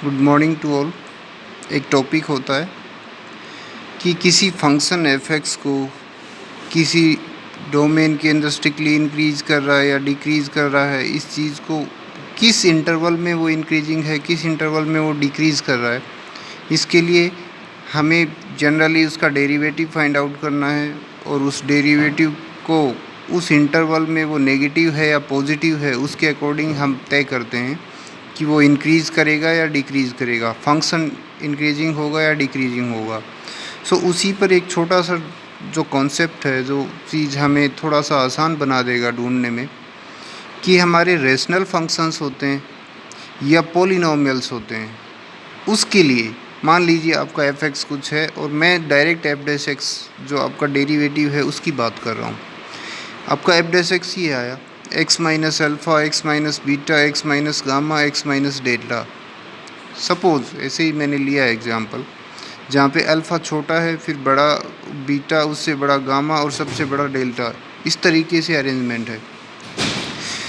Good morning to all. एक topic होता है कि किसी फंक्शन एफ एक्स को किसी डोमेन के अंदर स्ट्रिक्टली इंक्रीज कर रहा है या डिक्रीज़ कर रहा है, इस चीज़ को किस इंटरवल में वो इंक्रीजिंग है, किस इंटरवल में वो डिक्रीज़ कर रहा है। इसके लिए हमें जनरली उसका डेरिवेटिव फाइंड आउट करना है और उस डेरिवेटिव को उस इंटरवल में वो नेगेटिव है या पॉजिटिव है उसके अकॉर्डिंग हम तय करते हैं कि वो इंक्रीज़ करेगा या डिक्रीज़ करेगा, फंक्शन इंक्रीजिंग होगा या डिक्रीजिंग होगा। सो उसी पर एक छोटा सा जो कॉन्सेप्ट है, जो चीज़ हमें थोड़ा सा आसान बना देगा ढूंढने में, कि हमारे रेशनल फंक्शंस होते हैं या पॉलिनोमियल्स होते हैं। उसके लिए मान लीजिए आपका एफ एक्स कुछ है और मैं डायरेक्ट एफ डैश एक्स जो आपका डेरिवेटिव है उसकी बात कर रहा हूँ। आपका एफ डैश एक्स ये आया x minus alpha, x minus beta, x minus gamma, x minus delta. Suppose ऐसे ही मैंने लिया एग्जांपल जहाँ पे अल्फ़ा छोटा है, फिर बड़ा बीटा, उससे बड़ा गामा और सबसे बड़ा डेल्टा। इस तरीके से अरेंजमेंट है।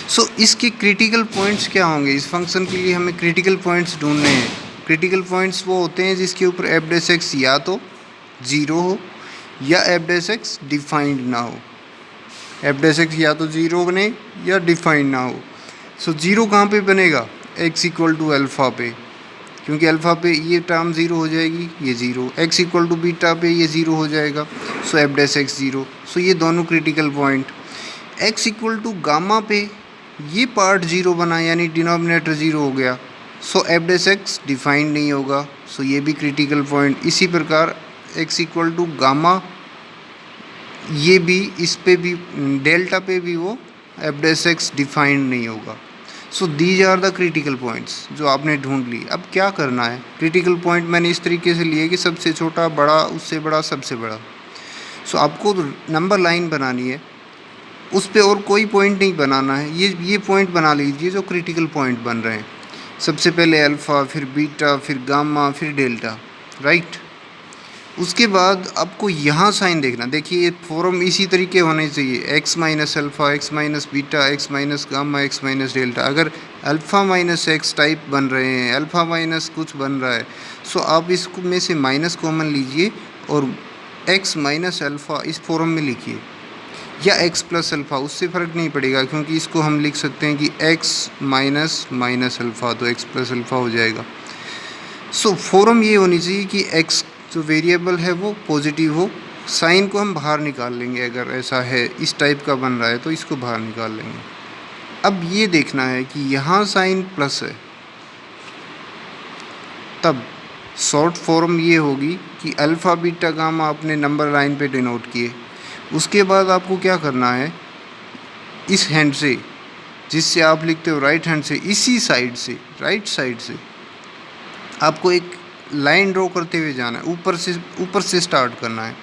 सो इसके क्रिटिकल पॉइंट्स क्या होंगे? इस फंक्शन के लिए हमें क्रिटिकल पॉइंट्स ढूंढने हैं। क्रिटिकल पॉइंट्स वो होते हैं जिसके ऊपर एफ डैश एक्स या तो ज़ीरो हो या एफ डैश एक्स डिफाइंड ना हो। एफ डैश एक्स या तो ज़ीरो बने या डिफाइंड ना हो। सो ज़ीरो कहाँ पे बनेगा? एक्स इक्वल टू अल्फ़ा पे, क्योंकि अल्फ़ा पे ये टर्म ज़ीरो हो जाएगी, ये zero. X equal to beta पे ये ज़ीरो हो जाएगा, so F dash X zero. So ये दोनों critical point. X equal to gamma पे ये पार्ट ज़ीरो बना, यानी डिनोमिनेटर ज़ीरो हो गया, सो एफ डैश एक्स डिफाइंड नहीं होगा, सो ये भी क्रिटिकल पॉइंट। इसी प्रकार एक्स इक्वल टू गामा, ये भी, इस पे भी, डेल्टा पे भी वो एफ डैश एक्स डिफाइंड नहीं होगा। So these are the critical points जो आपने ढूंढ ली। अब क्या करना है? क्रिटिकल पॉइंट मैंने इस तरीके से लिए कि सबसे छोटा, बड़ा, उससे बड़ा, सबसे बड़ा। सो आपको नंबर लाइन बनानी है, उस पर और कोई पॉइंट नहीं बनाना है। ये पॉइंट बना लीजिए जो क्रिटिकल पॉइंट बन रहे हैं। सबसे पहले अल्फ़ा, फिर बीटा, फिर गामा, फिर डेल्टा, राइट। उसके बाद आपको यहाँ साइन देखना। देखिए ये फॉर्म इसी तरीके होने चाहिए, x minus alpha, x minus beta, x minus gamma, x minus delta. अगर अल्फ़ा माइनस एक्स टाइप बन रहे हैं, अल्फ़ा माइनस कुछ बन रहा है, सो आप इसको में से माइनस कॉमन लीजिए और एक्स माइनस अल्फ़ा इस फॉर्म में लिखिए, या एक्स प्लस अल्फ़ा, उससे फ़र्क नहीं पड़ेगा, क्योंकि इसको हम लिख सकते हैं कि एक्स माइनस माइनस अल्फ़ा, तो एक्स प्लस अल्फ़ा हो जाएगा। सो फॉर्म ये होनी चाहिए कि एक्स जो वेरिएबल है वो पॉजिटिव हो। साइन को हम बाहर निकाल लेंगे, अगर ऐसा है, इस टाइप का बन रहा है तो इसको बाहर निकाल लेंगे। अब ये देखना है कि यहाँ साइन प्लस है, तब शॉर्ट फॉर्म ये होगी कि अल्फ़ा बीटा गामा अपने नंबर लाइन पे डिनोट किए। उसके बाद आपको क्या करना है, इस हैंड से, जिससे आप लिखते हो राइट हैंड से, इसी साइड से, राइट साइड से आपको एक लाइन ड्रॉ करते हुए जाना है। ऊपर से स्टार्ट करना है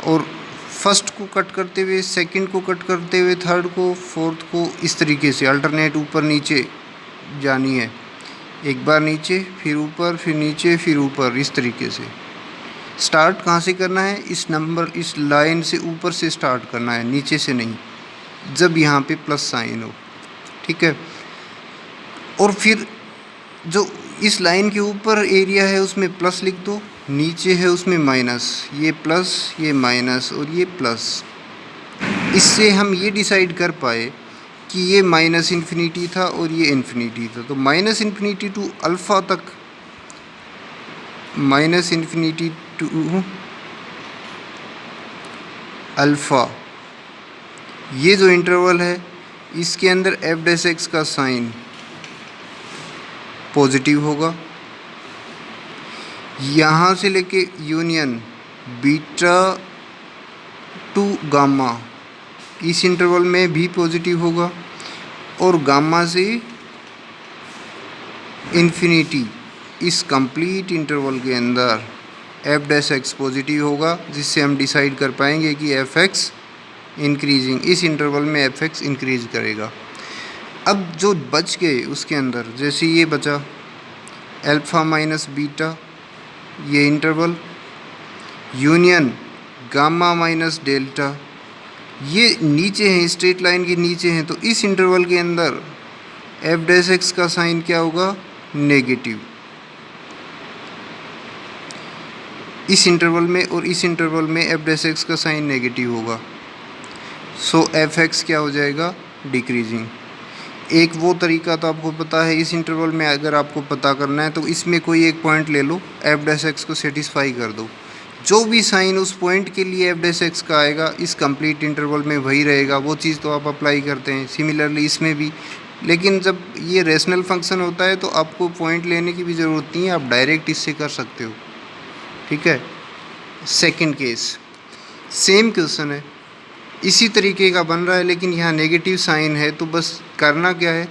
और फर्स्ट को कट करते हुए, सेकंड को कट करते हुए, थर्ड को, फोर्थ को, इस तरीके से अल्टरनेट ऊपर नीचे जानी है। एक बार नीचे, फिर ऊपर, फिर नीचे, फिर ऊपर, इस तरीके से। स्टार्ट कहाँ से करना है? इस लाइन से ऊपर से स्टार्ट करना है, नीचे से नहीं, जब यहाँ पे प्लस साइन हो, ठीक है। और फिर जो इस लाइन के ऊपर एरिया है उसमें प्लस लिख दो, नीचे है उसमें माइनस, ये प्लस, ये माइनस और ये प्लस। इससे हम ये डिसाइड कर पाए कि ये माइनस इन्फिनिटी था और ये इन्फिनिटी था। तो माइनस इन्फिनिटी टू अल्फ़ा तक, माइनस इन्फिनिटी टू अल्फ़ा, ये जो इंटरवल है इसके अंदर एफ डैश एक्स का साइन पॉजिटिव होगा। यहाँ से लेके यूनियन बीटा टू गामा, इस इंटरवल में भी पॉजिटिव होगा, और गामा से इन्फिनिटी, इस कंप्लीट इंटरवल के अंदर एफ डैश एक्स पॉजिटिव होगा, जिससे हम डिसाइड कर पाएंगे कि एफ एक्स इंक्रीजिंग, इस इंटरवल में एफ एक्स इंक्रीज करेगा। अब जो बच गए उसके अंदर, जैसे ये बचा अल्फ़ा माइनस बीटा, ये interval, union gamma minus delta, ये नीचे हैं, स्ट्रेट लाइन के नीचे हैं, तो इस इंटरवल के अंदर एफ डैश एक्स का साइन क्या होगा? नेगेटिव। इस इंटरवल में और इस इंटरवल में एफ डैश एक्स का साइन नेगेटिव होगा। सो एफ एक्स क्या हो जाएगा, डिक्रीजिंग। एक वो तरीका तो आपको पता है, इस इंटरवल में अगर आपको पता करना है तो इसमें कोई एक पॉइंट ले लो, एफ डैश एक्स को सेटिस्फाई कर दो, जो भी साइन उस पॉइंट के लिए एफ डैश एक्स का आएगा इस कंप्लीट इंटरवल में वही रहेगा। वो चीज़ तो आप अप्लाई करते हैं सिमिलरली इसमें भी। लेकिन जब ये रेशनल फंक्शन होता है तो आपको पॉइंट लेने की भी ज़रूरत नहीं है, आप डायरेक्ट इससे कर सकते हो। ठीक है। सेकंड केस सेम क्वेश्चन है, इसी तरीके का बन रहा है लेकिन यहाँ नेगेटिव साइन है, तो बस करना क्या है,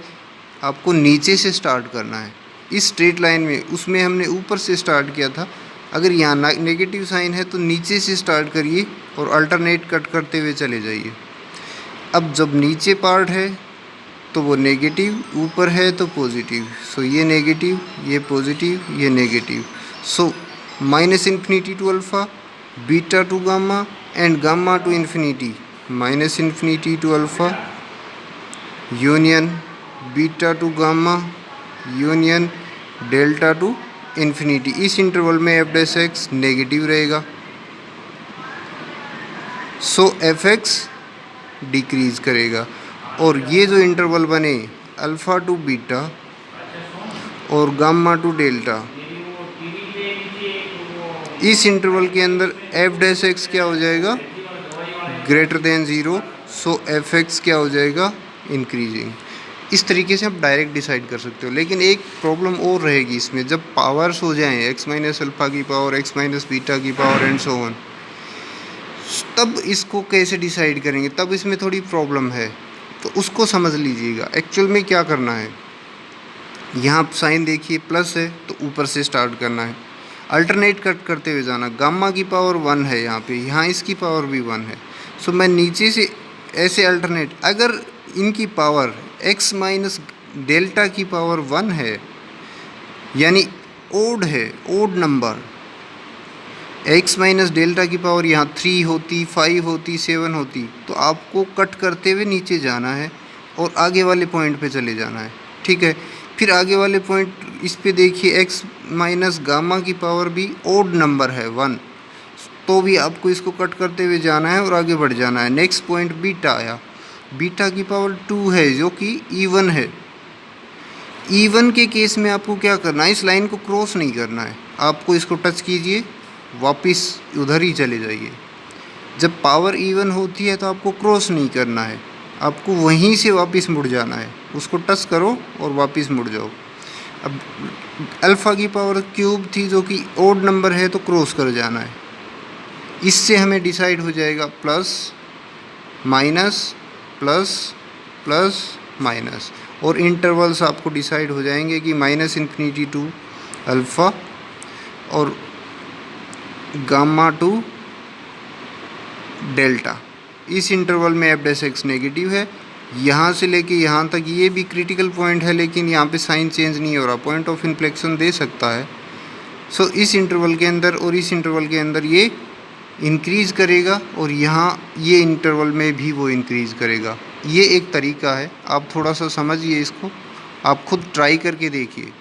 आपको नीचे से स्टार्ट करना है। इस स्ट्रेट लाइन में उसमें हमने ऊपर से स्टार्ट किया था, अगर यहाँ नेगेटिव साइन है तो नीचे से स्टार्ट करिए और अल्टरनेट कट करते हुए चले जाइए। अब जब नीचे पार्ट है तो वो नेगेटिव, ऊपर है तो पॉजिटिव। सो ये नेगेटिव, ये पॉजिटिव, ये negative. So minus infinity to alpha, beta to gamma and gamma to infinity, minus infinity to alpha union beta to gamma union delta to infinity. इस इंटरवल में एफ डैश एक्स नेगेटिव रहेगा, so F x decrease करेगा। और ये जो interval बने alpha two beta और gamma two delta, इस इंटरवल के अंदर एफ डैश एक्स क्या हो जाएगा, ग्रेटर देन ज़ीरो। सो एफ एक्स क्या हो जाएगा, इंक्रीजिंग। इस तरीके से आप डायरेक्ट डिसाइड कर सकते हो। लेकिन एक प्रॉब्लम और रहेगी इसमें, जब पावर्स हो जाएं एक्स माइनस अल्फ़ा की पावर, एक्स माइनस बीटा की पावर एंड सो ऑन, तब इसको कैसे डिसाइड करेंगे, तब इसमें थोड़ी प्रॉब्लम है, तो उसको समझ लीजिएगा। एक्चुअल में क्या करना है, यहाँ साइन देखिए प्लस है तो ऊपर से स्टार्ट करना है, अल्टरनेट कट करते हुए जाना। गामा की पावर 1 है यहाँ पे, यहाँ इसकी पावर भी 1 है। सो मैं नीचे से ऐसे अल्टरनेट, अगर इनकी पावर x माइनस डेल्टा की पावर 1 है, यानी ओड है, odd number, x minus delta की पावर यहाँ 3 होती, 5 होती, 7 होती, तो आपको कट करते हुए नीचे जाना है और आगे वाले पॉइंट पे चले जाना है। ठीक है। फिर आगे वाले पॉइंट इस पे देखिए, x माइनस गामा की पावर भी ओड नंबर है 1, तो भी आपको इसको कट करते हुए जाना है और आगे बढ़ जाना है। नेक्स्ट पॉइंट बीटा आया, बीटा की पावर 2 है जो कि इवन है। इवन के केस में आपको क्या करना है, इस लाइन को क्रॉस नहीं करना है, आपको इसको टच कीजिए, वापस उधर ही चले जाइए। जब पावर इवन होती है तो आपको क्रॉस नहीं करना है, आपको वहीं से वापस मुड़ जाना है, उसको टच करो और वापस मुड़ जाओ। अब अल्फ़ा की पावर क्यूब थी जो कि ओड नंबर है, तो क्रॉस कर जाना है। इससे हमें डिसाइड हो जाएगा plus minus plus plus minus, और इंटरवल्स आपको डिसाइड हो जाएंगे कि माइनस इन्फिनिटी टू अल्फ़ा और गामा टू डेल्टा। इस इंटरवल में एफ डैश एक्स नेगेटिव है, यहाँ से लेके यहाँ तक ये भी क्रिटिकल पॉइंट है, लेकिन यहाँ पे साइन चेंज नहीं हो रहा, पॉइंट ऑफ इन्फ्लेक्शन दे सकता है। सो इस इंटरवल के अंदर और इस इंटरवल के अंदर ये इंक्रीज़ करेगा और यहाँ ये इंटरवल में भी वो इंक्रीज़ करेगा। ये एक तरीका है, आप थोड़ा सा समझिए इसको, आप खुद ट्राई करके देखिए।